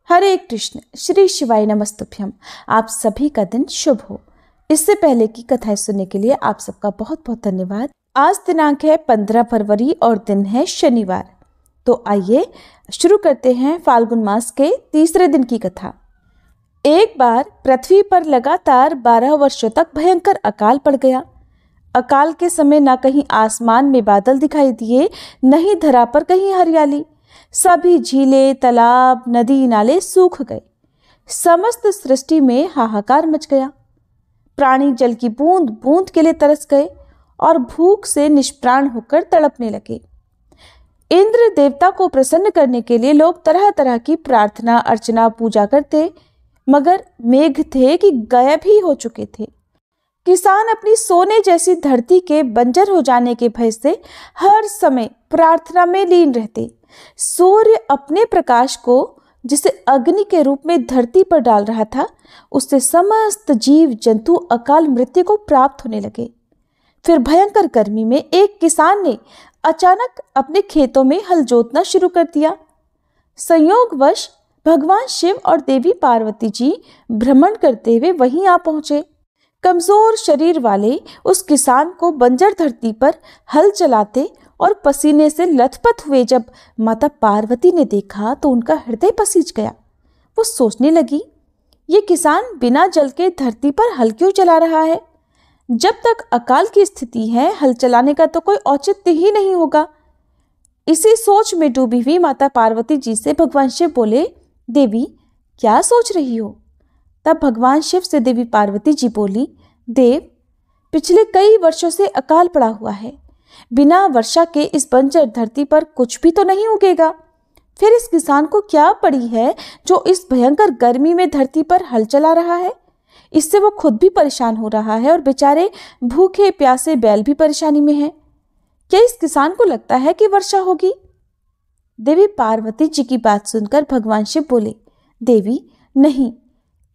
हरे कृष्ण, श्री शिवाय नमस्तुभ्यम। आप सभी का दिन शुभ हो। इससे पहले की कथाएं सुनने के लिए आप सबका बहुत बहुत धन्यवाद। आज दिनांक है 15 फरवरी और दिन है शनिवार। तो आइए शुरू करते हैं फाल्गुन मास के तीसरे दिन की कथा। एक बार पृथ्वी पर लगातार 12 वर्षों तक भयंकर अकाल पड़ गया। अकाल के समय न कहीं आसमान में बादल दिखाई दिए, न ही धरा पर कहीं हरियाली। सभी झीलें, तालाब, नदी नाले सूख गए। समस्त सृष्टि में हाहाकार मच गया। प्राणी जल की बूंद बूंद के लिए तरस गए और भूख से निष्प्राण होकर तड़पने लगे। इंद्र देवता को प्रसन्न करने के लिए लोग तरह तरह की प्रार्थना, अर्चना, पूजा करते, मगर मेघ थे कि गायब ही हो चुके थे। किसान अपनी सोने जैसी धरती के बंजर हो जाने के भय से हर समय प्रार्थना में लीन रहते। सूर्य अपने प्रकाश को जिसे अग्नि के रूप में धरती पर डाल रहा था, उससे समस्त जीव जंतु अकाल मृत्यु को प्राप्त होने लगे। फिर भयंकर गर्मी में एक किसान ने अचानक अपने खेतों में हल जोतना शुरू कर दिया। संयोगवश भगवान शिव और देवी पार्वती जी भ्रमण करते हुए वहीं आ पहुंचे। कमजोर शरीर वाले उस किसान को बंजर धरती पर हल चलाते और पसीने से लथपथ हुए जब माता पार्वती ने देखा तो उनका हृदय पसीज गया। वो सोचने लगी, ये किसान बिना जल के धरती पर हल क्यों चला रहा है? जब तक अकाल की स्थिति है, हल चलाने का तो कोई औचित्य ही नहीं होगा। इसी सोच में डूबी हुई माता पार्वती जी से भगवान शिव बोले, देवी क्या सोच रही हो? तब भगवान शिव से देवी पार्वती जी बोली, देव, पिछले कई वर्षों से अकाल पड़ा हुआ है। बिना वर्षा के इस बंजर धरती पर कुछ भी तो नहीं उगेगा। फिर इस किसान को क्या पड़ी है जो इस भयंकर गर्मी में धरती पर हल चला रहा है? इससे वो खुद भी परेशान हो रहा है और बेचारे भूखे प्यासे बैल भी परेशानी में हैं। क्या इस किसान को लगता है कि वर्षा होगी? देवी पार्वती जी की बात सुनकर भगवान शिव बोले, देवी नहीं,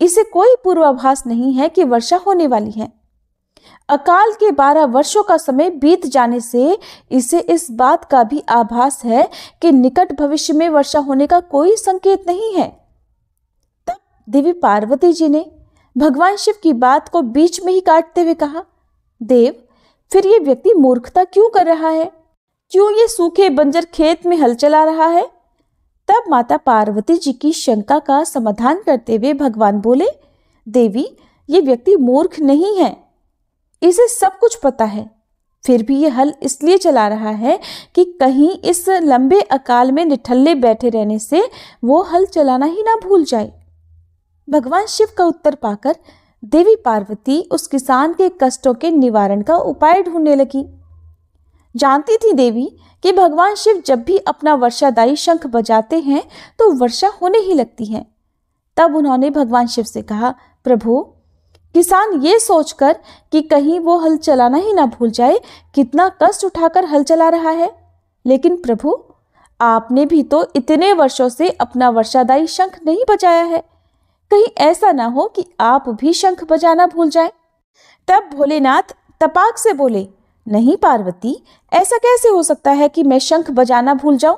इसे कोई पूर्वाभास नहीं है कि वर्षा होने वाली है। अकाल के 12 वर्षों का समय बीत जाने से इसे इस बात का भी आभास है कि निकट भविष्य में वर्षा होने का कोई संकेत नहीं है। तब देवी पार्वती जी ने भगवान शिव की बात को बीच में ही काटते हुए कहा, देव, फिर ये व्यक्ति मूर्खता क्यों कर रहा है? क्यों ये सूखे बंजर खेत में हल चला रहा है? तब माता पार्वती जी की शंका का समाधान करते हुए भगवान बोले, देवी, ये व्यक्ति मूर्ख नहीं है, इसे सब कुछ पता है। फिर भी ये हल इसलिए चला रहा है कि कहीं इस लंबे अकाल में निठल्ले बैठे रहने से वो हल चलाना ही ना भूल जाए। भगवान शिव का उत्तर पाकर देवी पार्वती उस किसान के कष्टों के निवारण का उपाय ढूंढने लगी। जानती थी देवी कि भगवान शिव जब भी अपना वर्षादायी शंख बजाते हैं तो वर्षा होने ही लगती है। तब उन्होंने भगवान शिव से कहा, प्रभु, किसान ये सोचकर कि कहीं वो हल चलाना ही ना भूल जाए, कितना कष्ट उठाकर हल चला रहा है। लेकिन प्रभु, आपने भी तो इतने वर्षों से अपना वर्षादायी शंख नहीं बजाया है, कहीं ऐसा ना हो कि आप भी शंख बजाना भूल जाए। तब भोलेनाथ तपाक से बोले, नहीं पार्वती, ऐसा कैसे हो सकता है कि मैं शंख बजाना भूल जाऊं?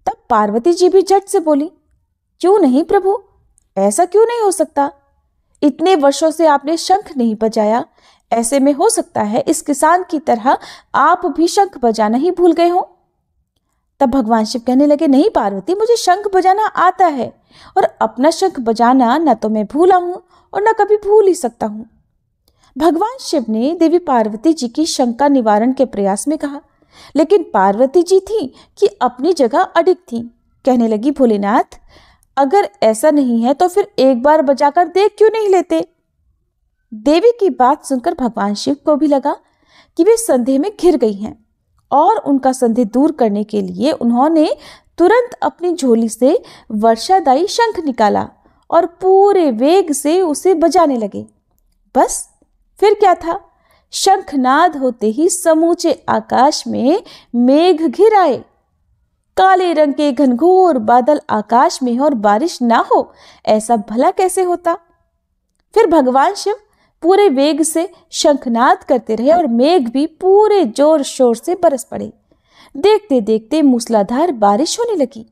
तब पार्वती जी भी झट से बोली, क्यों नहीं प्रभु, ऐसा क्यों नहीं हो सकता? इतने वर्षों से आपने शंख नहीं बजाया, ऐसे में हो सकता है इस किसान की तरह आप भी शंख बजाना ही भूल गए हो। तब भगवान शिव कहने लगे, नहीं पार्वती, मुझे शंख बजाना आता है और अपना शंख बजाना न तो मैं भूला हूं और न कभी भूल ही सकता हूं। भगवान शिव ने देवी पार्वती जी की शंका निवारण के प्रयास में कहा, लेकिन पार्वती जी थी कि अपनी जगह अडिग थी। कहने लगी, भोलेनाथ, अगर ऐसा नहीं है तो फिर एक बार बजाकर देख क्यों नहीं लेते? देवी की बात सुनकर भगवान शिव को भी लगा कि वे संदेह में घिर गई हैं और उनका संदेह दूर करने के लिए उन्होंने तुरंत अपनी झोली से वर्षादायी शंख निकाला और पूरे वेग से उसे बजाने लगे। बस फिर क्या था, शंखनाद होते ही समूचे आकाश में मेघ घिर आए। काले रंग के घनघोर बादल आकाश में और बारिश ना हो, ऐसा भला कैसे होता? फिर भगवान शिव पूरे वेग से शंखनाद करते रहे और मेघ भी पूरे जोर शोर से बरस पड़े। देखते देखते मूसलाधार बारिश होने लगी।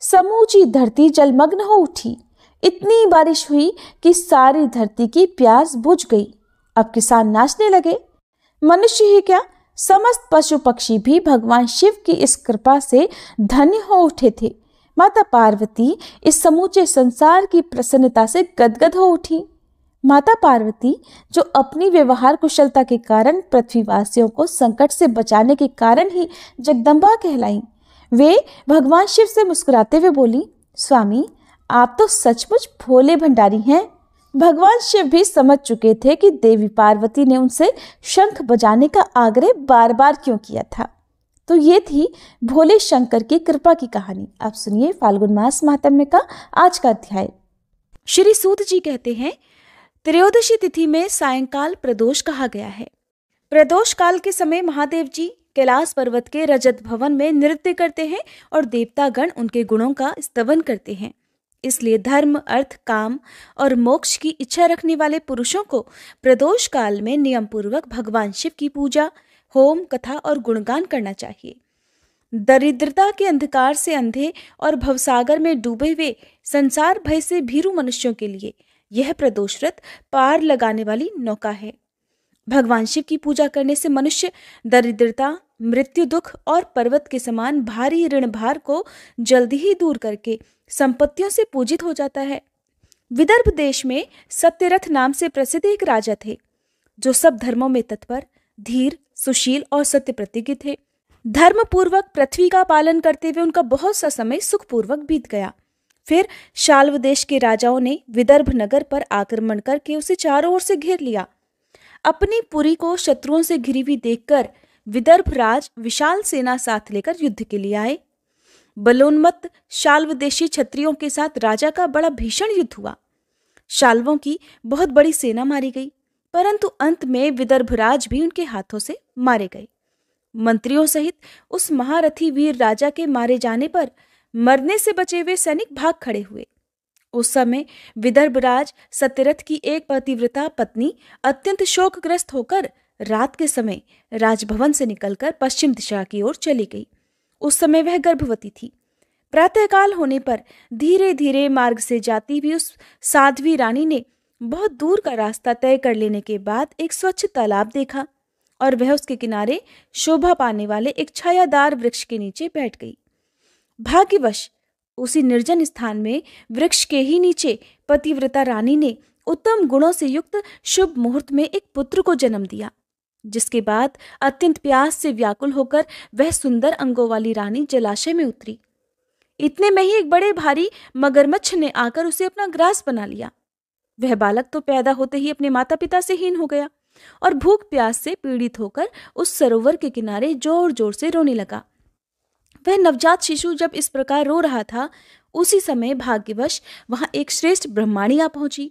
समूची धरती जलमग्न हो उठी। इतनी बारिश हुई कि सारी धरती की प्यास बुझ गई। अब किसान नाचने लगे। मनुष्य ही क्या, समस्त पशु पक्षी भी भगवान शिव की इस कृपा से धन्य हो उठे थे। माता पार्वती इस समूचे संसार की प्रसन्नता से गदगद हो उठी। माता पार्वती, जो अपनी व्यवहार कुशलता के कारण पृथ्वीवासियों को संकट से बचाने के कारण ही जगदम्बा कहलाई, वे भगवान शिव से मुस्कुराते हुए बोली, स्वामी, आप तो सचमुच भोले भंडारी हैं। भगवान शिव भी समझ चुके थे कि देवी पार्वती ने उनसे शंख बजाने का आग्रह बार बार क्यों किया था। तो ये थी भोले शंकर की कृपा की कहानी। आप सुनिए फाल्गुन मास महात्म्य का आज का अध्याय। श्री सूत जी कहते हैं, त्रयोदशी तिथि में सायंकाल प्रदोष कहा गया है। प्रदोष काल के समय महादेव जी कैलाश पर्वत के रजत भवन में नृत्य करते हैं और देवतागण उनके गुणों का स्तवन करते हैं। इसलिए धर्म, अर्थ, काम और मोक्ष की इच्छा रखने वाले पुरुषों को प्रदोष काल में नियम पूर्वक भगवान शिव की पूजा, होम, कथा और गुणगान करना चाहिए। दरिद्रता के अंधकार से अंधे और भवसागर में डूबे हुए संसार भय से भीरू मनुष्यों के लिए यह प्रदोष व्रत पार लगाने वाली नौका है। भगवान शिव की पूजा करने से मनुष्य दरिद्रता, मृत्यु, दुख और पर्वत के समान भारी ऋण भार को जल्दी ही दूर करके संपत्तियों से पूजित हो जाता है। विदर्भ देश में सत्यरथ नाम से प्रसिद्ध एक राजा थे, जो सब धर्मों में तत्पर, धीर, सुशील और सत्य प्रतिज्ञ थे। धर्म पूर्वक पृथ्वी का पालन करते हुए उनका बहुत सा समय सुखपूर्वक बीत गया। फिर शाल्व देश के राजाओं ने विदर्भ नगर पर आक्रमण करके उसे चारों ओर से घेर लिया। अपनी पुरी को शत्रुओं से घिरी हुई देखकर विदर्भ राज विशाल सेना साथ लेकर युद्ध के लिए आए। बलोन्मत्त शाल्व देशी क्षत्रियों के साथ राजा का बड़ा भीषण युद्ध हुआ। शाल्वों की बहुत बड़ी सेना मारी गई, परंतु अंत में विदर्भराज भी उनके हाथों से मारे गए। मंत्रियों सहित उस महारथी वीर राजा के मारे जाने पर मरने से बचे हुए सैनिक भाग खड़े हुए। उस समय विदर्भराज सत्यरथ की एक पतिव्रता पत्नी अत्यंत शोकग्रस्त होकर रात के समय राजभवन से निकलकर पश्चिम दिशा की ओर चली गई। उस समय वह गर्भवती थी। प्रातःकाल होने पर धीरे धीरे मार्ग से जाती हुई उस साध्वी रानी ने बहुत दूर का रास्ता तय कर लेने के बाद एक स्वच्छ तालाब देखा और वह उसके किनारे शोभा पाने वाले एक छायादार वृक्ष के नीचे बैठ गई। भाग्यवश उसी निर्जन स्थान में वृक्ष के ही नीचे पतिव्रता रानी ने उत्तम गुणों से युक्त शुभ मुहूर्त में एक पुत्र को जन्म दिया, जिसके बाद अत्यंत प्यास से व्याकुल होकर वह सुंदर अंगों वाली रानी जलाशय में उतरी। इतने में ही एक बड़े भारी मगरमच्छ ने आकर उसे अपना ग्रास बना लिया। वह बालक तो पैदा होते ही अपने माता पिता से हीन हो गया और भूख प्यास से पीड़ित होकर उस सरोवर के किनारे जोर जोर से रोने लगा। वह नवजात शिशु जब इस प्रकार रो रहा था, उसी समय भाग्यवश वहां एक श्रेष्ठ ब्रह्माणी आ पहुंची।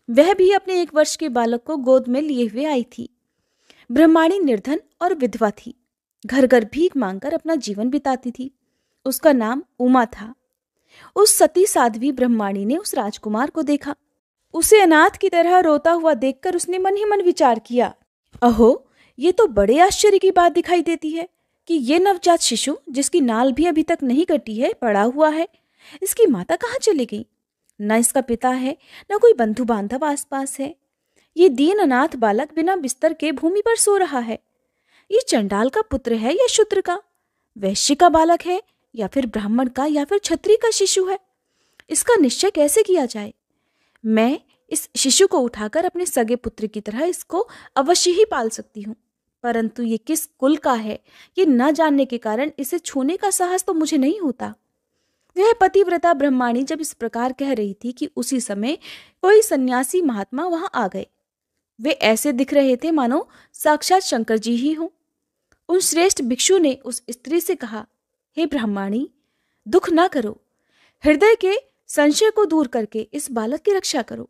वह भी अपने 1 वर्ष के बालक को गोद में लिए हुए आई थी। ब्रह्माणी निर्धन और विधवा थी, घर घर भीख मांगकर अपना जीवन बिताती थी। उसका नाम उमा था। उस सती साध्वी ब्रह्माणी ने उस राजकुमार को देखा। उसे अनाथ की तरह रोता हुआ देखकर उसने मन ही मन विचार किया, अहो, ये तो बड़े आश्चर्य की बात दिखाई देती है कि ये नवजात शिशु, जिसकी नाल भी अभी तक नहीं कटी है, पड़ा हुआ है। इसकी माता कहाँ चली गई? न इसका पिता है, न कोई बंधु बांधव आसपास है। ये दीन अनाथ बालक बिना बिस्तर के भूमि पर सो रहा है। ये चंडाल का पुत्र है या शूद्र का? वैश्य का बालक है या फिर ब्राह्मण का या फिर क्षत्रिय का शिशु है? इसका निश्चय कैसे किया जाए? मैं इस शिशु को उठाकर अपने सगे पुत्र की तरह इसको अवश्य ही पाल सकती हूँ, परंतु ये किस कुल का है, ये न जानने के कारण इसे छूने का साहस तो मुझे नहीं होता। वह पतिव्रता ब्रह्माणी जब इस प्रकार कह रही थी कि उसी समय कोई सन्यासी महात्मा वहां आ गए। वे ऐसे दिख रहे थे मानो साक्षात शंकर जी ही हों। उन श्रेष्ठ भिक्षु ने उस स्त्री से कहा, हे ब्रह्माणी, दुख ना करो, हृदय के संशय को दूर करके इस बालक की रक्षा करो।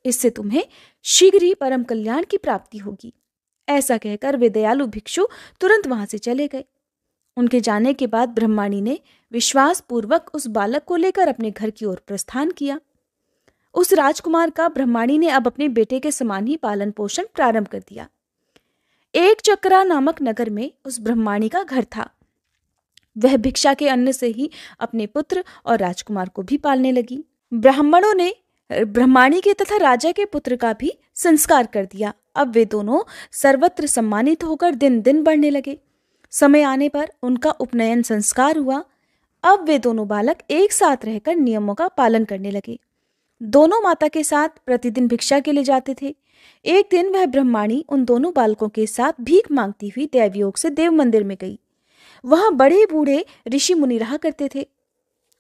इससे तुम्हें शीघ्र ही परम कल्याण की प्राप्ति होगी। ऐसा कहकर वे दयालु भिक्षु तुरंत वहां से चले गए। उनके जाने के बाद ब्रह्माणी ने विश्वास पूर्वक उस बालक को लेकर अपने घर की ओर प्रस्थान किया। उस राजकुमार का ब्रह्माणी ने अब अपने बेटे के समान ही पालन पोषण प्रारंभ कर दिया। एक चक्रा नामक नगर में उस ब्रह्माणी का घर था। वह भिक्षा के अन्न से ही अपने पुत्र और राजकुमार को भी पालने लगी। ब्राह्मणों ने ब्रह्माणी के तथा राजा के पुत्र का भी संस्कार कर दिया। अब वे दोनों सर्वत्र सम्मानित होकर दिन दिन बढ़ने लगे। समय आने पर उनका उपनयन संस्कार हुआ। अब वे दोनों बालक एक साथ रहकर नियमों का पालन करने लगे। दोनों माता के साथ प्रतिदिन भिक्षा के लिए जाते थे। एक दिन वह ब्रह्माणी उन दोनों बालकों के साथ भीख मांगती हुई दैवयोग से देव मंदिर में गई। वहां बड़े बूढ़े ऋषि मुनि रहा करते थे।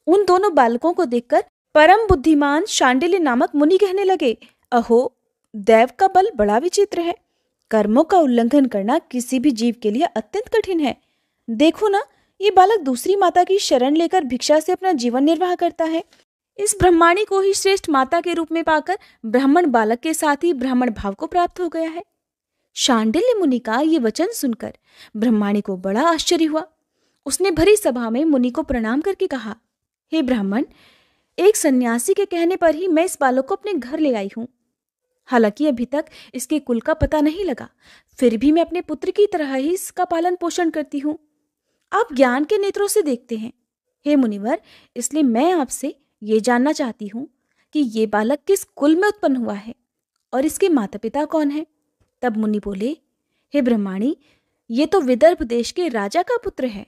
उन दोनों बालकों को देखकर परम बुद्धिमान शांडिल्य नामक मुनि कहने लगे, अहो, दैव का बल बड़ा विचित्र है। कर्मों का उल्लंघन करना किसी भी जीव के लिए अत्यंत कठिन है। देखो ना, ये बालक दूसरी माता की शरण लेकर भिक्षा से अपना जीवन निर्वाह करता है। इस ब्रह्माणी को ही श्रेष्ठ माता के रूप में पाकर ब्राह्मण बालक के साथ ही ब्राह्मण भाव को प्राप्त हो गया है। शांडिल्य मुनि का ये वचन सुनकर ब्रह्माणी को बड़ा आश्चर्य हुआ। उसने भरी सभा में मुनि को प्रणाम करके कहा, हे ब्राह्मण, एक सन्यासी के कहने पर ही मैं इस बालक को अपने घर ले आई हूं। हालांकि अभी तक इसके कुल का पता नहीं लगा, फिर भी मैं अपने पुत्र की तरह ही इसका पालन पोषण करती हूँ। आप ज्ञान के नेत्रों से देखते हैं, हे मुनिवर, इसलिए मैं आपसे ये जानना चाहती हूँ कि ये बालक किस कुल में उत्पन्न हुआ है और इसके माता पिता कौन है। तब मुनि बोले, हे ब्रह्माणी, ये तो विदर्भ देश के राजा का पुत्र है।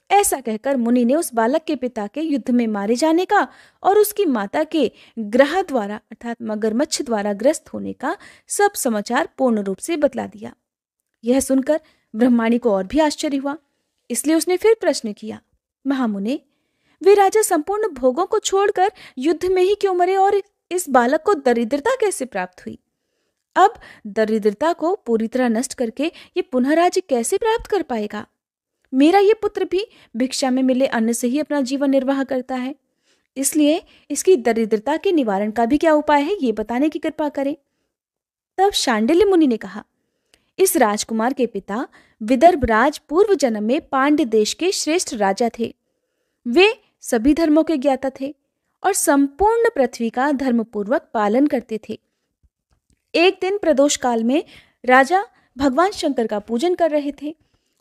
ऐसा कहकर मुनि ने उस बालक के पिता के युद्ध में मारे जाने का और उसकी माता के ग्रह द्वारा अर्थात मगरमच्छ द्वारा ग्रस्त होने का सब समाचार पूर्ण रूप से बतला दिया। यह सुनकर ब्रह्माणी को और भी आश्चर्य हुआ, इसलिए उसने फिर प्रश्न किया, महामुने, वे राजा संपूर्ण भोगों को छोड़कर युद्ध में ही क्यों मरे और इस बालक को दरिद्रता कैसे प्राप्त हुई? अब दरिद्रता को पूरी तरह नष्ट करके ये पुनः राज्य कैसे प्राप्त कर पाएगा? मेरा ये पुत्र भी भिक्षा में मिले अन्न से ही अपना जीवन निर्वाह करता है, इसलिए इसकी दरिद्रता के निवारण का भी क्या उपाय है, ये बताने की कृपा करें। तब शांडिल्य मुनि ने कहा, इस राजकुमार के पिता विदर्भ राज पूर्व जन्म में पांड्य देश के श्रेष्ठ राजा थे। वे सभी धर्मों के ज्ञाता थे और संपूर्ण पृथ्वी का धर्मपूर्वक पालन करते थे। एक दिन प्रदोष काल में राजा भगवान शंकर का पूजन कर रहे थे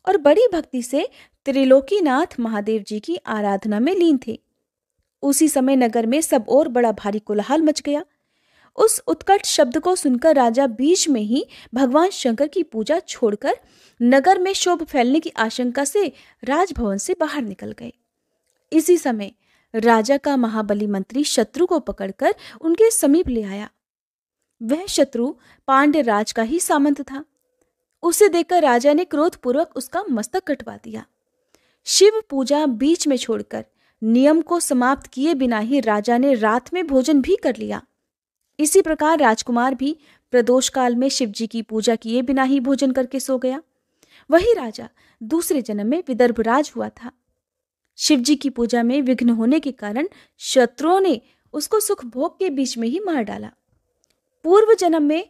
और बड़ी भक्ति से त्रिलोकीनाथ महादेव जी की आराधना में लीन थे। उसी समय नगर में सब ओर बड़ा भारी कोलाहल मच गया। उस उत्कट शब्द को सुनकर राजा बीच में ही भगवान शंकर की पूजा छोड़कर नगर में शोभ फैलने की आशंका से राजभवन से बाहर निकल गए। इसी समय राजा का महाबली मंत्री शत्रु को पकड़कर उनके समीप ले आया। वह शत्रु पांड्य राज का ही सामंत था। उसे देखकर राजा ने क्रोधपूर्वक उसका मस्तक कटवा दिया। शिव पूजा बीच में छोड़कर नियम को समाप्त किए बिना ही राजा ने रात में भोजन भी कर लिया। इसी प्रकार राजकुमार भी प्रदोष काल में शिव जी की पूजा किए बिना ही भोजन करके सो गया। वही राजा दूसरे जन्म में विदर्भ राज हुआ था। शिव जी की पूजा में विघ्न होने के कारण शत्रुओं ने उसको सुख भोग के बीच में ही मार डाला। पूर्व जन्म में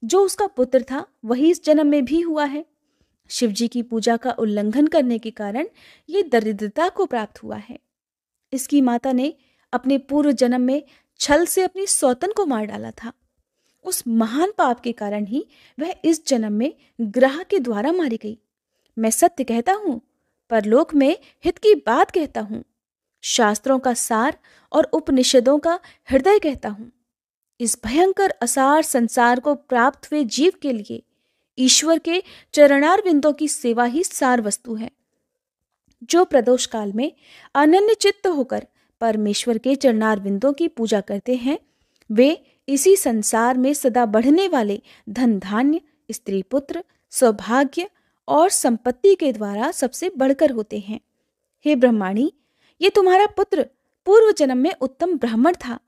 जो उसका पुत्र था वही इस जन्म में भी हुआ है। शिव जी की पूजा का उल्लंघन करने के कारण ये दरिद्रता को प्राप्त हुआ है। इसकी माता ने अपने पूर्व जन्म में छल से अपनी सौतन को मार डाला था। उस महान पाप के कारण ही वह इस जन्म में ग्रह के द्वारा मारी गई। मैं सत्य कहता हूँ, परलोक में हित की बात कहता हूँ, शास्त्रों का सार और उपनिषदों का हृदय कहता हूँ। इस भयंकर असार संसार को प्राप्त हुए जीव के लिए ईश्वर के चरणार विंदों की सेवा ही सार वस्तु है। जो प्रदोष काल में अनन्य चित्त होकर परमेश्वर के चरणार विंदों की पूजा करते हैं, वे इसी संसार में सदा बढ़ने वाले धन धान्य, स्त्री पुत्र, सौभाग्य और संपत्ति के द्वारा सबसे बढ़कर होते हैं। हे ब्रह्माणी, ये तुम्हारा पुत्र पूर्व जन्म में उत्तम ब्राह्मण था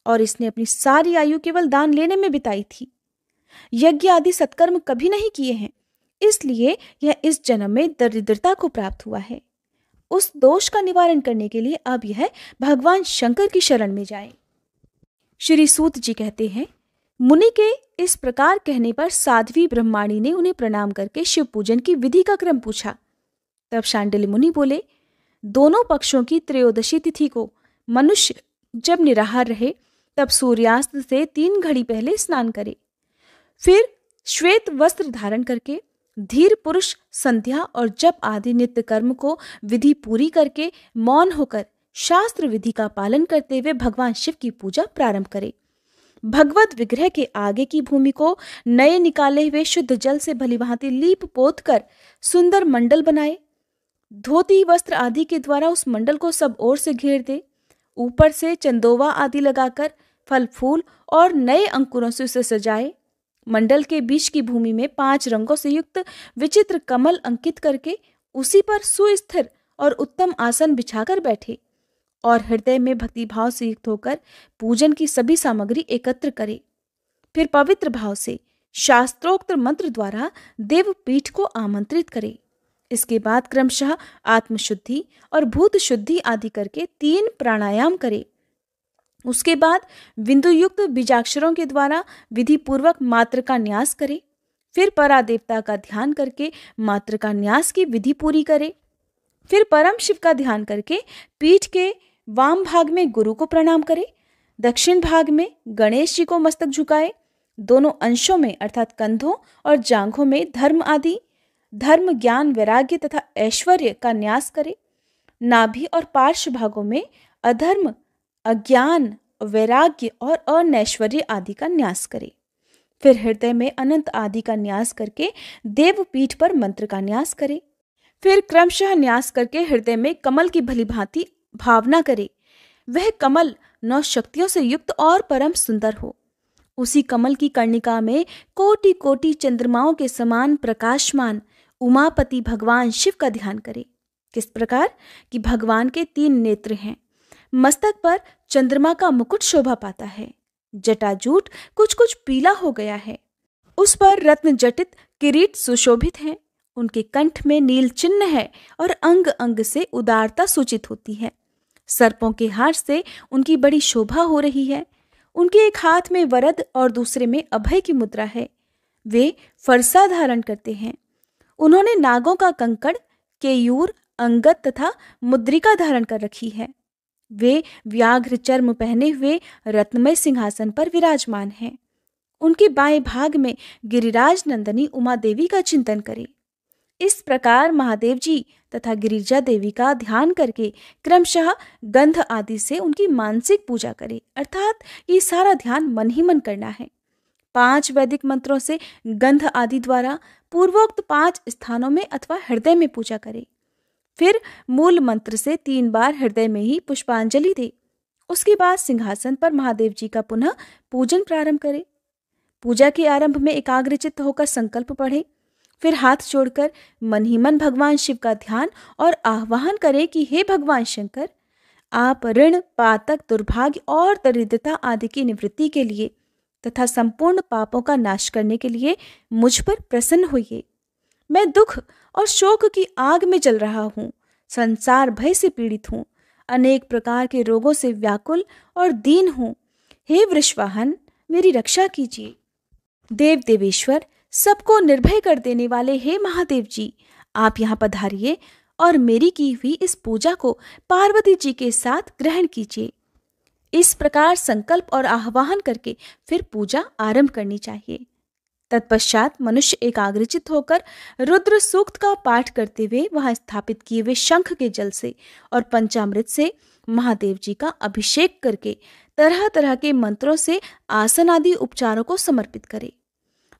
और इसने अपनी सारी आयु केवल दान लेने में बिताई थी। यज्ञ आदि सत्कर्म कभी नहीं किए हैं, इसलिए यह इस जन्म में दरिद्रता को प्राप्त हुआ है। उस दोष का निवारण करने के लिए अब यह भगवान शंकर की शरण में जाए। श्री सूत जी कहते हैं, मुनि के इस प्रकार कहने पर साध्वी ब्रह्माणी ने उन्हें प्रणाम करके शिव पूजन की विधि का क्रम पूछा। तब शांडिल्य मुनि बोले, दोनों पक्षों की त्रयोदशी तिथि को मनुष्य जब निराहार रहे तब सूर्यास्त से 3 घड़ी पहले स्नान करे, फिर श्वेत वस्त्र धारण करके धीर पुरुष संध्या और जप आदि नित्य कर्म को विधि पूरी करके मौन होकर शास्त्र विधि का पालन करते हुए भगवान शिव की पूजा प्रारंभ करे। भगवत विग्रह के आगे की भूमि को नए निकाले हुए शुद्ध जल से भलीभांति लीप पोत कर सुंदर मंडल बनाए। धोती वस्त्र आदि के द्वारा उस मंडल को सब ओर से घेर दे। ऊपर से चंदोवा आदि लगाकर फल फूल और नए अंकुरों से उसे सजाए। मंडल के बीच की भूमि में 5 रंगों से युक्त विचित्र कमल अंकित करके उसी पर सुस्थिर और उत्तम आसन बिछाकर बैठे और हृदय में भक्तिभाव से युक्त होकर पूजन की सभी सामग्री एकत्र करे। फिर पवित्र भाव से शास्त्रोक्त मंत्र द्वारा देवपीठ को आमंत्रित करे। इसके बाद क्रमशः आत्मशुद्धि और भूत शुद्धि आदि करके 3 प्राणायाम करे। उसके बाद बिंदु युक्त बीजाक्षरों के द्वारा विधि पूर्वक मात्र का न्यास करे। फिर परादेवता का ध्यान करके मात्र का न्यास की विधि पूरी करे। फिर परम शिव का ध्यान करके पीठ के वाम भाग में गुरु को प्रणाम करे। दक्षिण भाग में गणेश जी को मस्तक झुकाए। दोनों अंशों में अर्थात कंधों और जांघों में धर्म ज्ञान वैराग्य तथा ऐश्वर्य का न्यास करे। नाभि और पार्श्व भागों में अधर्म अज्ञान वैराग्य और अनैश्वर्य आदि का न्यास करे। फिर हृदय में अनंत आदि का न्यास करके देवपीठ पर मंत्र का न्यास करे। फिर क्रमशः न्यास करके हृदय में कमल की भलीभांति भावना करे। वह कमल 9 शक्तियों से युक्त और परम सुंदर हो। उसी कमल की कर्णिका में कोटि कोटि चंद्रमाओं के समान प्रकाशमान उमापति भगवान शिव का ध्यान करे। किस प्रकार कि भगवान के 3 नेत्र हैं। मस्तक पर चंद्रमा का मुकुट शोभा पाता है। जटाजूट कुछ कुछ पीला हो गया है। उस पर रत्न जटित किरीट सुशोभित हैं। उनके कंठ में नील चिन्ह है और अंग अंग से उदारता सूचित होती है। सर्पों के हार से उनकी बड़ी शोभा हो रही है। उनके एक हाथ में वरद और दूसरे में अभय की मुद्रा है। वे फरसा धारण करते हैं। उन्होंने नागों का कंकड़, केयूर, अंगद तथा मुद्रिका धारण कर रखी है। वे व्याघ्र चर्म पहने हुए रत्नमय सिंहासन पर विराजमान हैं। उनके बाएं भाग में गिरिराज नंदनी उमा देवी का चिंतन करें। इस प्रकार महादेव जी तथा गिरिजा देवी का ध्यान करके क्रमशः गंध आदि से उनकी मानसिक पूजा करें, अर्थात ये सारा ध्यान मन ही मन करना है। 5 वैदिक मंत्रों से गंध आदि द्वारा पूर्वोक्त 5 स्थानों में अथवा हृदय में पूजा करें। फिर मूल मंत्र से 3 बार हृदय में ही पुष्पांजलि दे। उसके बाद सिंहासन पर महादेव जी का पुनः पूजन प्रारंभ करे। पूजा के आरंभ में एकाग्रचित्त होकर संकल्प पढ़े। फिर हाथ जोड़कर मन ही मन भगवान शिव का ध्यान और आह्वान करें कि हे भगवान शंकर, आप ऋण, पातक, दुर्भाग्य और दरिद्रता आदि की निवृत्ति के लिए तथा संपूर्ण पापों का नाश करने के लिए मुझ पर प्रसन्न होइए। मैं दुख और शोक की आग में जल रहा हूँ। संसार भय से पीड़ित हूँ। अनेक प्रकार के रोगों से व्याकुल और दीन हूँ। हे वृषवाहन, मेरी रक्षा कीजिए। देव देवेश्वर, सबको निर्भय कर देने वाले हे महादेव जी, आप यहाँ पधारिए और मेरी की हुई इस पूजा को पार्वती जी के साथ ग्रहण कीजिए। इस प्रकार संकल्प और आह्वान करके फिर पूजा आरंभ करनी चाहिए। तत्पश्चात मनुष्य एकाग्रचित होकर रुद्र सूक्त का पाठ करते हुए वहां स्थापित किए हुए शंख के जल से और पंचामृत से महादेव जी का अभिषेक करके तरह तरह के मंत्रों से आसन आदि उपचारों को समर्पित करे।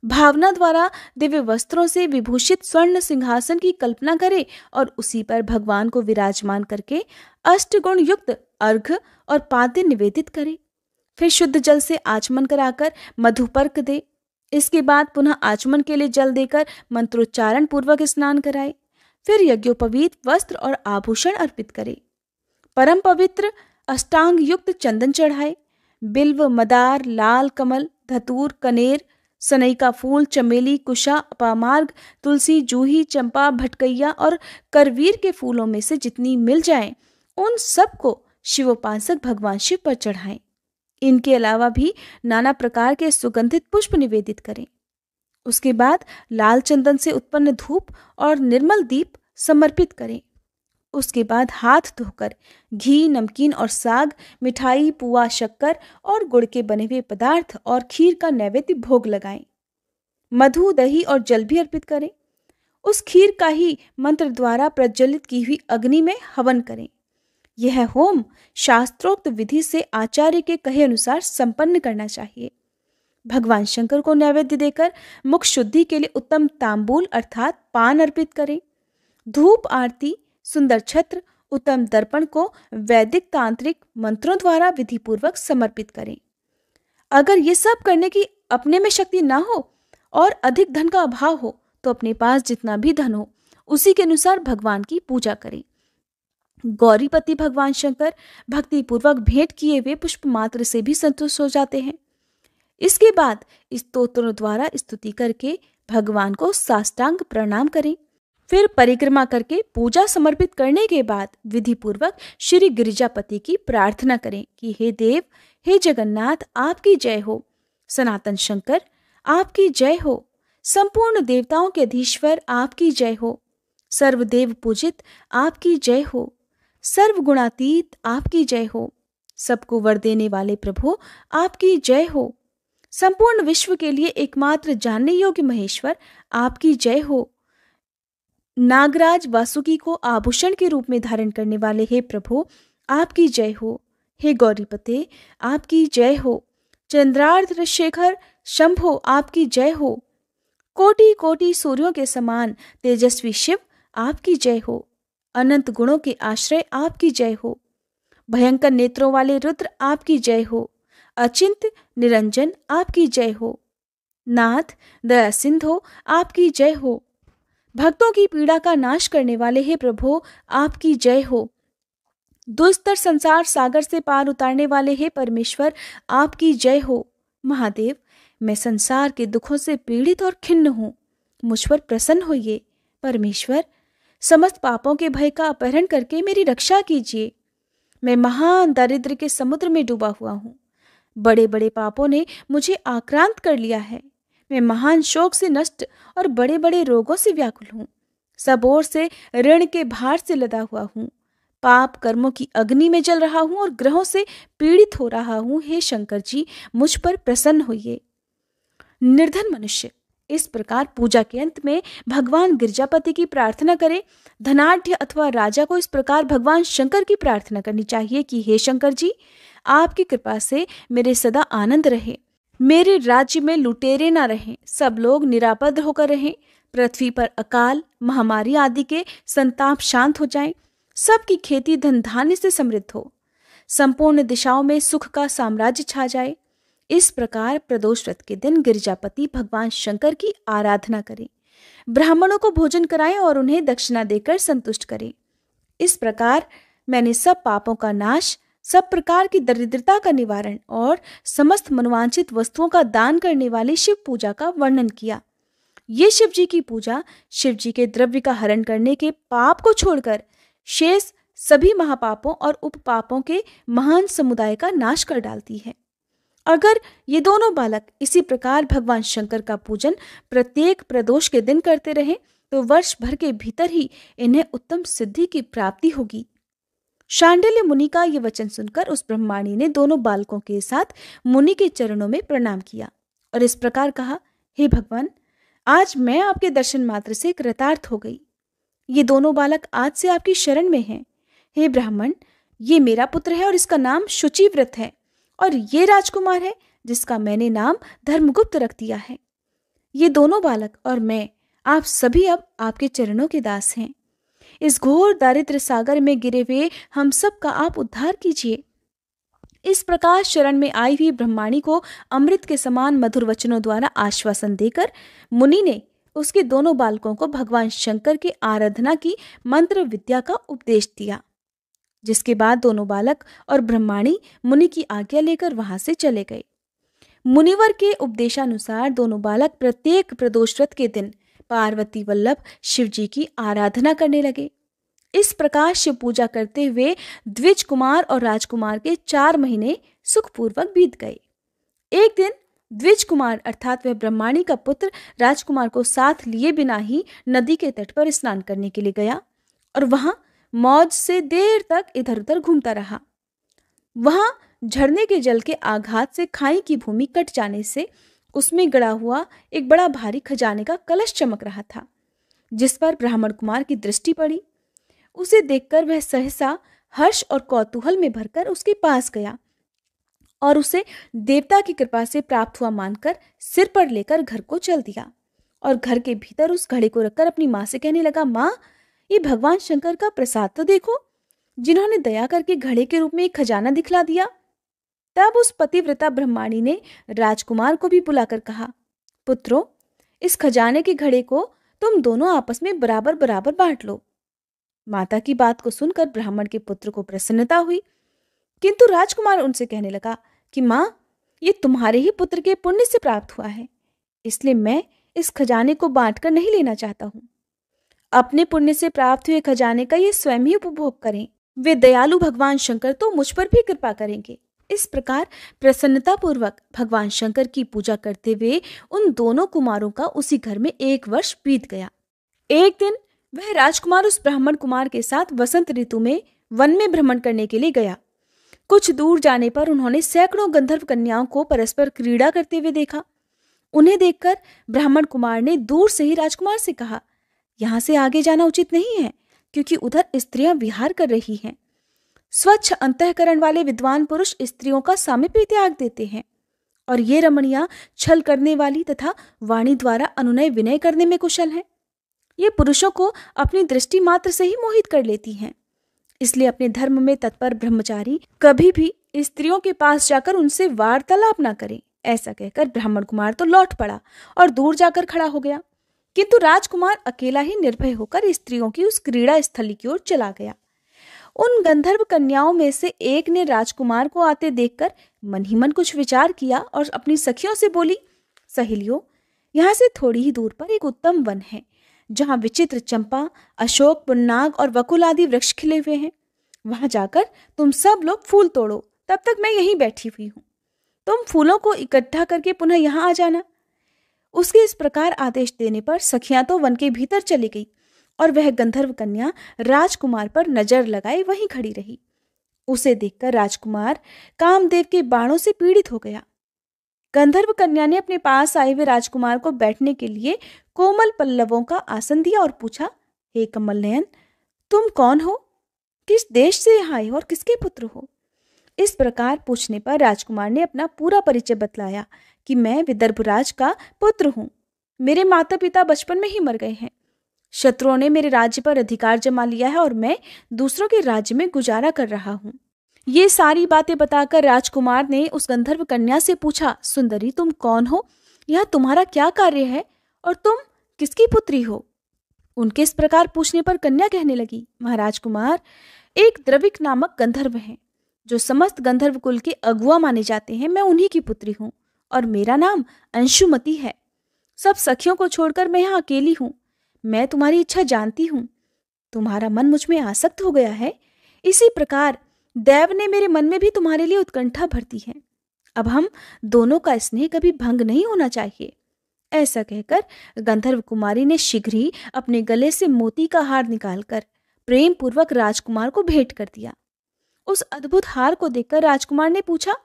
भावना द्वारा दिव्य वस्त्रों से विभूषित स्वर्ण सिंहासन की कल्पना करे और उसी पर भगवान को विराजमान करके अष्टगुण युक्त अर्घ्य और पाद्य निवेदित करे। फिर शुद्ध जल से आचमन कराकर मधुपर्क दे। इसके बाद पुनः आचमन के लिए जल देकर मंत्रोच्चारण पूर्वक स्नान कराए। फिर यज्ञोपवीत वस्त्र और आभूषण अर्पित करे। परम पवित्र अष्टांग युक्त चंदन चढ़ाए। बिल्व, मदार, लाल कमल, धतूर, कनेर, सनई का फूल, चमेली, कुशा, अपामार्ग, तुलसी, जूही, चंपा, भटकैया और करवीर के फूलों में से जितनी मिल जाएं, उन सबको शिवोपासक भगवान शिव पर चढ़ाएं। इनके अलावा भी नाना प्रकार के सुगंधित पुष्प निवेदित करें। उसके बाद लाल चंदन से उत्पन्न धूप और निर्मल दीप समर्पित करें। उसके बाद हाथ धोकर घी, नमकीन और साग, मिठाई, पुआ, शक्कर और गुड़ के बने हुए पदार्थ और खीर का नैवेद्य भोग लगाएं। मधु, दही और जल भी अर्पित करें। उस खीर का ही मंत्र द्वारा प्रज्वलित की हुई अग्नि में हवन करें। यह होम शास्त्रोक्त विधि से आचार्य के कहे अनुसार संपन्न करना चाहिए। भगवान शंकर को नैवेद्य देकर मुख शुद्धि के लिए उत्तम तांबूल अर्थात पान अर्पित करें। धूप आरती, सुंदर छत्र, उत्तम दर्पण को वैदिक तांत्रिक मंत्रों द्वारा विधि पूर्वक समर्पित करें। अगर ये सब करने की अपने में शक्ति ना हो और अधिक धन का अभाव हो तो अपने पास जितना भी धन हो उसी के अनुसार भगवान की पूजा करें। गौरीपति भगवान शंकर भक्ति पूर्वक भेंट किए हुए पुष्प मात्र से भी संतुष्ट हो जाते हैं। इसके बाद स्तोत्रों द्वारा स्तुति करके भगवान को साष्टांग प्रणाम करें। फिर परिक्रमा करके पूजा समर्पित करने के बाद विधि पूर्वक श्री गिरिजापति की प्रार्थना करें कि हे देव, हे जगन्नाथ, आपकी जय हो। सनातन शंकर आपकी जय हो। संपूर्ण देवताओं के अधीश्वर आपकी जय हो। सर्वदेव पूजित आपकी जय हो। सर्वगुणातीत आपकी जय हो। सबको वर देने वाले प्रभु आपकी जय हो। संपूर्ण विश्व के लिए एकमात्र जानने योग्य महेश्वर आपकी जय हो। नागराज वासुकी को आभूषण के रूप में धारण करने वाले हे प्रभु आपकी जय हो। हे गौरीपते आपकी जय हो। चंद्रार्ध शेखर शंभो आपकी जय हो। कोटि कोटि सूर्यों के समान तेजस्वी शिव आपकी जय हो। अनंत गुणों के आश्रय आपकी जय हो। भयंकर नेत्रों वाले रुद्र आपकी जय हो। अचिंत्य निरंजन आपकी जय हो। नाथ दया सिंधो आपकी जय हो। भक्तों की पीड़ा का नाश करने वाले हे प्रभु आपकी जय हो। दुस्तर संसार सागर से पार उतारने वाले हे परमेश्वर आपकी जय हो। महादेव, मैं संसार के दुखों से पीड़ित और खिन्न हूं, मुझ पर प्रसन्न होइए। परमेश्वर, समस्त पापों के भय का अपहरण करके मेरी रक्षा कीजिए। मैं महान दारिद्र्य के समुद्र में डूबा हुआ हूँ। बड़े बड़े पापों ने मुझे आक्रांत कर लिया है। मैं महान शोक से नष्ट और बड़े बड़े रोगों से व्याकुल हूँ। सब ओर से ऋण के भार से लदा हुआ हूँ। पाप कर्मों की अग्नि में जल रहा हूँ और ग्रहों से पीड़ित हो रहा हूँ। हे शंकर जी, मुझ पर प्रसन्न होइए। निर्धन मनुष्य इस प्रकार पूजा के अंत में भगवान गिरजापति की प्रार्थना करे। धनाढ्य अथवा राजा को इस प्रकार भगवान शंकर की प्रार्थना करनी चाहिए कि हे शंकर जी, आपकी कृपा से मेरे सदा आनंद रहे। मेरे राज्य में लुटेरे ना रहें, सब लोग निरापद होकर रहें। पृथ्वी पर अकाल, महामारी आदि के संताप शांत हो जाएं। सबकी खेती धन धान्य से समृद्ध हो। संपूर्ण दिशाओं में सुख का साम्राज्य छा जाए। इस प्रकार प्रदोष व्रत के दिन गिरजापति भगवान शंकर की आराधना करें। ब्राह्मणों को भोजन कराएं और उन्हें दक्षिणा देकर संतुष्ट करें। इस प्रकार मैंने सब पापों का नाश, सब प्रकार की दरिद्रता का निवारण और समस्त मनोवांछित वस्तुओं का दान करने वाली शिव पूजा का वर्णन किया। ये शिव जी की पूजा शिव जी के द्रव्य का हरण करने के पाप को छोड़कर शेष सभी महापापों और उपपापों के महान समुदाय का नाश कर डालती है। अगर ये दोनों बालक इसी प्रकार भगवान शंकर का पूजन प्रत्येक प्रदोष के दिन करते रहे तो वर्ष भर के भीतर ही इन्हें उत्तम सिद्धि की प्राप्ति होगी। शांडिल्य मुनि का ये वचन सुनकर उस ब्रह्माणी ने दोनों बालकों के साथ मुनि के चरणों में प्रणाम किया और इस प्रकार कहा, हे भगवान, आज मैं आपके दर्शन मात्र से कृतार्थ हो गई। ये दोनों बालक आज से आपकी शरण में हैं। हे ब्राह्मण, ये मेरा पुत्र है और इसका नाम शुचिव्रत है, और ये राजकुमार है जिसका मैंने नाम धर्मगुप्त रख दिया है। ये दोनों बालक और मैं, आप सभी अब आपके चरणों के दास हैं। इस घोर दारिद्र्य सागर में गिरे हुए हम सब का आप उद्धार कीजिए। इस प्रकार शरण में आई हुई ब्रह्माणी को अमृत के समान मधुर वचनों द्वारा आश्वासन देकर मुनि ने उसके दोनों बालकों को भगवान शंकर की आराधना की मंत्र विद्या का उपदेश दिया। जिसके बाद दोनों बालक और ब्रह्माणी मुनि की आज्ञा लेकर वहां से चले गए। मुनिवर के उपदेशानुसार दोनों बालक प्रत्येक प्रदोष व्रत के दिन पार्वती वल्लभ शिव जी की आराधना करने लगे। इस प्रकार शिव पूजा करते हुए द्विज कुमार और राजकुमार के 4 महीने सुखपूर्वक बीत गए। एक दिन द्विज कुमार अर्थात वह ब्रह्माणी का पुत्र राजकुमार को साथ लिए बिना ही नदी के तट पर स्नान करने के लिए गया और वहां मौज से देर तक इधर उधर घूमता रहा। वहां झरने के जल के आघात से खाई की भूमि कट जाने से उसमें गड़ा हुआ एक बड़ा भारी खजाने का कलश चमक रहा था। जिस पर ब्राह्मण कुमार की दृष्टि पड़ी। उसे देखकर वह सहसा हर्ष और कौतूहल में भरकर उसके पास गया और उसे देवता की कृपा से प्राप्त हुआ मानकर सिर पर लेकर घर को चल दिया और घर के भीतर उस घड़े को रखकर अपनी माँ से कहने लगा, माँ, ये भगवान शंकर का प्रसाद तो देखो, जिन्होंने दया करके घड़े के रूप में एक खजाना दिखला दिया। तब उस पतिव्रता ब्रह्माणी ने राजकुमार को भी बुलाकर कहा, पुत्रो, इस खजाने के घड़े को तुम दोनों आपस में बराबर बराबर बांट लो। माता की बात को सुनकर ब्राह्मण के पुत्र को प्रसन्नता हुई, किंतु राजकुमार उनसे कहने लगा कि माँ, ये तुम्हारे ही पुत्र के पुण्य से प्राप्त हुआ है, इसलिए मैं इस खजाने को बांटकर नहीं लेना चाहता हूँ। अपने पुण्य से प्राप्त हुए खजाने का ये स्वयं ही उपभोग करें। वे दयालु भगवान शंकर तो मुझ पर भी कृपा करेंगे। इस प्रकार प्रसन्नता पूर्वक भगवान शंकर की पूजा करते हुए उन दोनों कुमारों का उसी घर में 1 वर्ष बीत गया। एक दिन वह राजकुमार उस ब्राह्मण कुमार के साथ वसंत ऋतु में वन में भ्रमण करने के लिए गया। कुछ दूर जाने पर उन्होंने सैकड़ों गंधर्व कन्याओं को परस्पर क्रीड़ा करते हुए देखा। उन्हें देखकर ब्राह्मण कुमार ने दूर से ही राजकुमार से कहा, यहाँ से आगे जाना उचित नहीं है, क्योंकि उधर स्त्रियां विहार कर रही हैं। स्वच्छ अंतःकरण वाले विद्वान पुरुष स्त्रियों का सामीप्य त्याग देते हैं और ये रमणियां छल करने वाली तथा वाणी द्वारा अनुनय विनय करने में कुशल हैं। ये पुरुषों को अपनी दृष्टि मात्र से ही मोहित कर लेती हैं। इसलिए अपने धर्म में तत्पर ब्रह्मचारी कभी भी स्त्रियों के पास जाकर उनसे वार्तालाप न करें। ऐसा कहकर ब्राह्मण कुमार तो लौट पड़ा और दूर जाकर खड़ा हो गया, किंतु राजकुमार अकेला ही निर्भय होकर स्त्रियों की उस क्रीड़ा स्थली की ओर चला गया। उन गंधर्व कन्याओं में से एक ने राजकुमार को आते देखकर मन ही मन कुछ विचार किया और अपनी सखियों से बोली, सहेलियों, यहाँ से थोड़ी ही दूर पर एक उत्तम वन है, जहाँ विचित्र चंपा, अशोक, पुन्नाग और वकुल आदि वृक्ष खिले हुए हैं। वहां जाकर तुम सब लोग फूल तोड़ो, तब तक मैं यहीं बैठी हुई हूँ। तुम फूलों को इकट्ठा करके पुनः यहाँ आ जाना। उसके इस प्रकार आदेश देने पर सखियां तो वन के भीतर चली गई और वह गंधर्व कन्या राजकुमार पर नजर लगाए वहीं खड़ी रही। उसे देखकर राजकुमार कामदेव के बाणों से पीड़ित हो गया। गंधर्व कन्या ने अपने पास आए हुए राजकुमार को बैठने के लिए कोमल पल्लवों का आसन दिया और पूछा, हे कमल नयन, तुम कौन हो? किस देश से यहाँ आए और किसके पुत्र हो? इस प्रकार पूछने पर राजकुमार ने अपना पूरा परिचय बतलाया कि मैं विदर्भराज का पुत्र हूँ। मेरे माता पिता बचपन में ही मर गए हैं। शत्रुओं ने मेरे राज्य पर अधिकार जमा लिया है और मैं दूसरों के राज्य में गुजारा कर रहा हूँ। ये सारी बातें बताकर राजकुमार ने उस गंधर्व कन्या से पूछा, सुंदरी, तुम कौन हो? यह तुम्हारा क्या कार्य है और तुम किसकी पुत्री हो? उनके इस प्रकार पूछने पर कन्या कहने लगी, महाराज कुमार, एक द्रविक नामक गंधर्व हैं, जो समस्त गंधर्व कुल के अगुआ माने जाते हैं। मैं उन्हीं की पुत्री हूँ और मेरा नाम अंशुमति है। सब सखियों को छोड़कर मैं यहाँ अकेली हूँ। मैं तुम्हारी इच्छा जानती हूँ। तुम्हारा मन मुझ में आसक्त हो गया है। इसी प्रकार देव ने मेरे मन में भी तुम्हारे लिए उत्कंठा भर दी है। अब हम दोनों का स्नेह कभी भंग नहीं होना चाहिए। ऐसा कहकर गंधर्व कुमारी ने शीघ्र ही अपने गले से मोती का हार निकालकर प्रेम पूर्वक राजकुमार को भेंट कर दिया। उस अद्भुत हार को देखकर राजकुमार ने पूछा,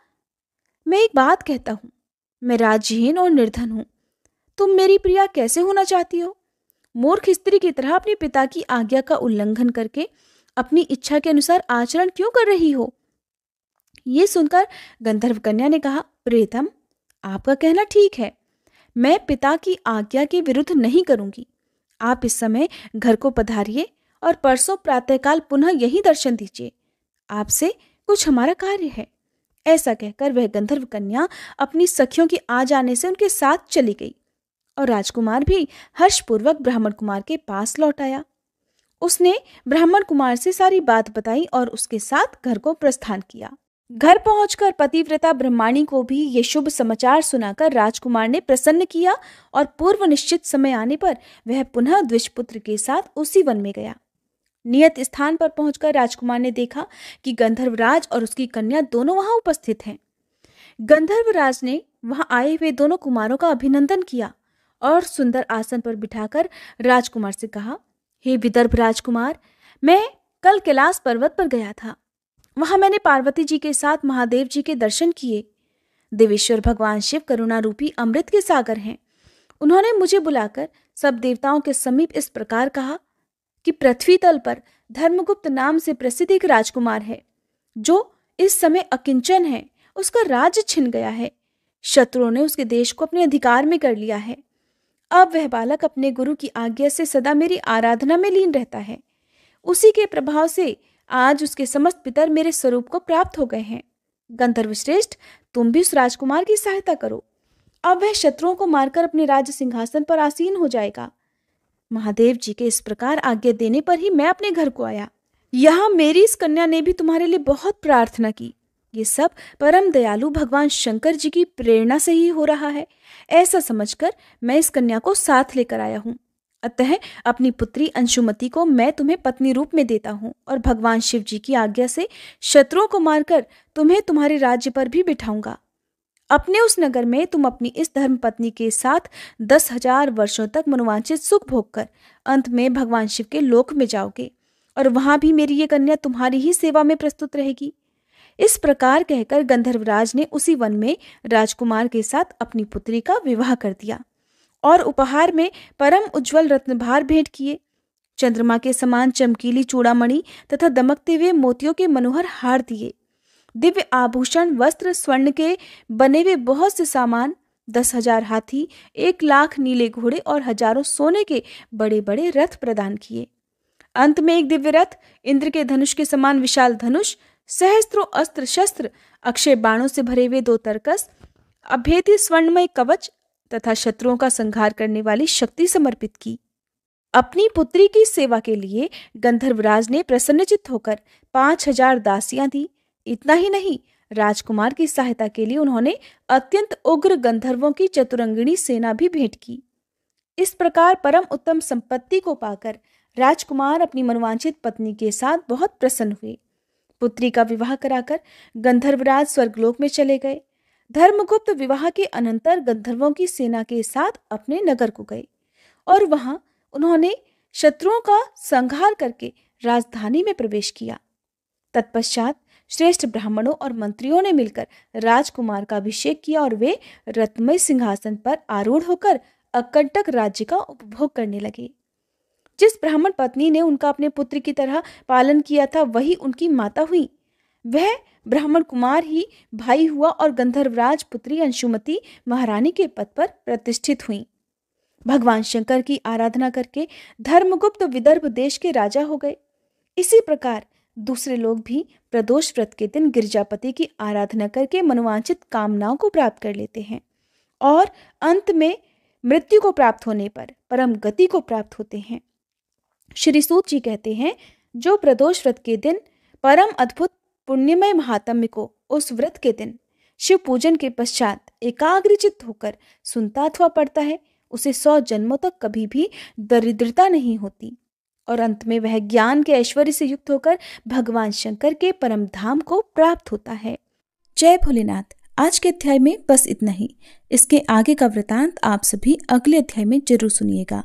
मैं एक बात कहता हूँ, मैं राज्यहीन और निर्धन हूँ। तुम मेरी प्रिया कैसे होना चाहती हो? मूर्ख स्त्री की तरह अपने पिता की आज्ञा का उल्लंघन करके अपनी इच्छा के अनुसार आचरण क्यों कर रही हो? ये सुनकर गंधर्व कन्या ने कहा, प्रियतम, आपका कहना ठीक है। मैं पिता की आज्ञा के विरुद्ध नहीं करूंगी। आप इस समय घर को पधारिए और परसों प्रातःकाल पुनः यही दर्शन दीजिए। आपसे कुछ हमारा कार्य है। ऐसा कहकर वह गंधर्व कन्या अपनी सखियों के आ जाने से उनके साथ चली गई और राजकुमार भी हर्षपूर्वक ब्राह्मण कुमार के पास लौट आया। उसने ब्राह्मण कुमार से सारी बात बताई और उसके साथ घर को प्रस्थान किया। घर पहुंचकर पतिव्रता ब्रह्माणी को भी ये शुभ समाचार सुनाकर राजकुमार ने प्रसन्न किया और पूर्व निश्चित समय आने पर वह पुनः द्विजपुत्र के साथ उसी वन में गया। नियत स्थान पर पहुंचकर राजकुमार ने देखा कि गंधर्वराज और उसकी कन्या दोनों वहां उपस्थित हैं। गंधर्वराज ने वहां आए हुए दोनों कुमारों का अभिनंदन किया और सुंदर आसन पर बिठाकर राजकुमार से कहा, हे विदर्भ राजकुमार, मैं कल कैलाश पर्वत पर गया था। वहां मैंने पार्वती जी के साथ महादेव जी के दर्शन किए। देवेश्वर भगवान शिव करुणा रूपी अमृत के सागर हैं। उन्होंने मुझे बुलाकर सब देवताओं के समीप इस प्रकार कहा कि पृथ्वी तल पर धर्मगुप्त नाम से प्रसिद्ध एक राजकुमार है, जो इस समय अकिंचन है। उसका राज्य छिन गया है। शत्रुओं ने उसके देश को अपने अधिकार में कर लिया है। अब वह बालक अपने गुरु की आज्ञा से सदा मेरी आराधना में लीन रहता है। उसी के प्रभाव से आज उसके समस्त पितर मेरे स्वरूप को प्राप्त हो गए हैं। गंधर्व श्रेष्ठ, तुम भी उस राजकुमार की सहायता करो। अब वह शत्रुओं को मारकर अपने राज्य सिंहासन पर आसीन हो जाएगा। महादेव जी के इस प्रकार आज्ञा देने पर ही मैं अपने घर को आया। यहाँ मेरी इस कन्या ने भी तुम्हारे लिए बहुत प्रार्थना की। ये सब परम दयालु भगवान शंकर जी की प्रेरणा से ही हो रहा है, ऐसा समझकर मैं इस कन्या को साथ लेकर आया हूँ। अतः अपनी पुत्री अंशुमति को मैं तुम्हें पत्नी रूप में देता हूँ और भगवान शिव जी की आज्ञा से शत्रुओं को मारकर तुम्हें तुम्हारे राज्य पर भी बिठाऊंगा। अपने उस नगर में तुम अपनी इस धर्म पत्नी के साथ 10,000 वर्षों तक मनोवांछित सुख भोग कर अंत में भगवान शिव के लोक में जाओगे और वहां भी मेरी ये कन्या तुम्हारी ही सेवा में प्रस्तुत रहेगी। इस प्रकार कहकर गंधर्वराज ने उसी वन में राजकुमार के साथ अपनी पुत्री का विवाह कर दिया और उपहार में परम उज्जवल रत्नभार भेंट किए। चंद्रमा के समान चमकीली चूड़ामणि तथा दमकते हुए मोतियों के मनोहर हार दिए। दिव्य आभूषण, वस्त्र, स्वर्ण के बने हुए बहुत से सामान, 10,000 हाथी, 1,00,000 नीले घोड़े और हजारों सोने के बड़े बड़े रथ प्रदान किए। अंत में एक दिव्य रथ, इंद्र के धनुष के समान विशाल धनुष, सहस्त्रों अस्त्र शस्त्र, अक्षय बाणों से भरे हुए 2 तरकस, अभेद्य स्वर्णमय कवच तथा शत्रुओं का संहार करने वाली शक्ति समर्पित की। अपनी पुत्री की सेवा के लिए गंधर्वराज ने प्रसन्नचित्त होकर 5,000 दासियां दी। इतना ही नहीं, राजकुमार की सहायता के लिए उन्होंने अत्यंत उग्र गंधर्वों की चतुरंगिणी सेना भी भेंट की। इस प्रकार परम उत्तम संपत्ति को पाकर राजकुमार अपनी मनोवांछित पत्नी के साथ बहुत प्रसन्न हुए। पुत्री का विवाह कराकर गंधर्वराज स्वर्गलोक में चले गए। धर्मगुप्त विवाह के अनंतर गंधर्वों की सेना के साथ अपने नगर को गए और वहां उन्होंने शत्रुओं का संहार करके राजधानी में प्रवेश किया। तत्पश्चात श्रेष्ठ ब्राह्मणों और मंत्रियों ने मिलकर राजकुमार का अभिषेक किया और वे रत्नमय सिंहासन पर आरूढ़ होकर अकंटक राज्य का उपभोग करने लगे। जिस ब्राह्मण पत्नी ने उनका अपने पुत्र की तरह पालन किया था, वही उनकी माता हुई। वह ब्राह्मण कुमार ही भाई हुआ और गंधर्वराज पुत्री अंशुमति महारानी के पद पर प्रतिष्ठित हुई। भगवान शंकर की आराधना करके धर्मगुप्त विदर्भ देश के राजा हो गए। इसी प्रकार दूसरे लोग भी प्रदोष व्रत के दिन गिरजापति की आराधना करके मनोवांछित कामनाओं को प्राप्त कर लेते हैं और अंत में मृत्यु को प्राप्त होने पर परम गति को प्राप्त होते हैं। श्री सूत जी कहते हैं, जो प्रदोष व्रत के दिन परम अद्भुत पुण्यमय महात्म्य को उस व्रत के दिन शिव पूजन के पश्चात एकाग्रचित्त होकर सुनता अथवा पढ़ता है, उसे 100 जन्मों तक कभी भी दरिद्रता नहीं होती और अंत में वह ज्ञान के ऐश्वर्य से युक्त होकर भगवान शंकर के परम धाम को प्राप्त होता है। जय भोलेनाथ। आज के अध्याय में बस इतना ही। इसके आगे का वृतांत आप सभी अगले अध्याय में जरूर सुनिएगा।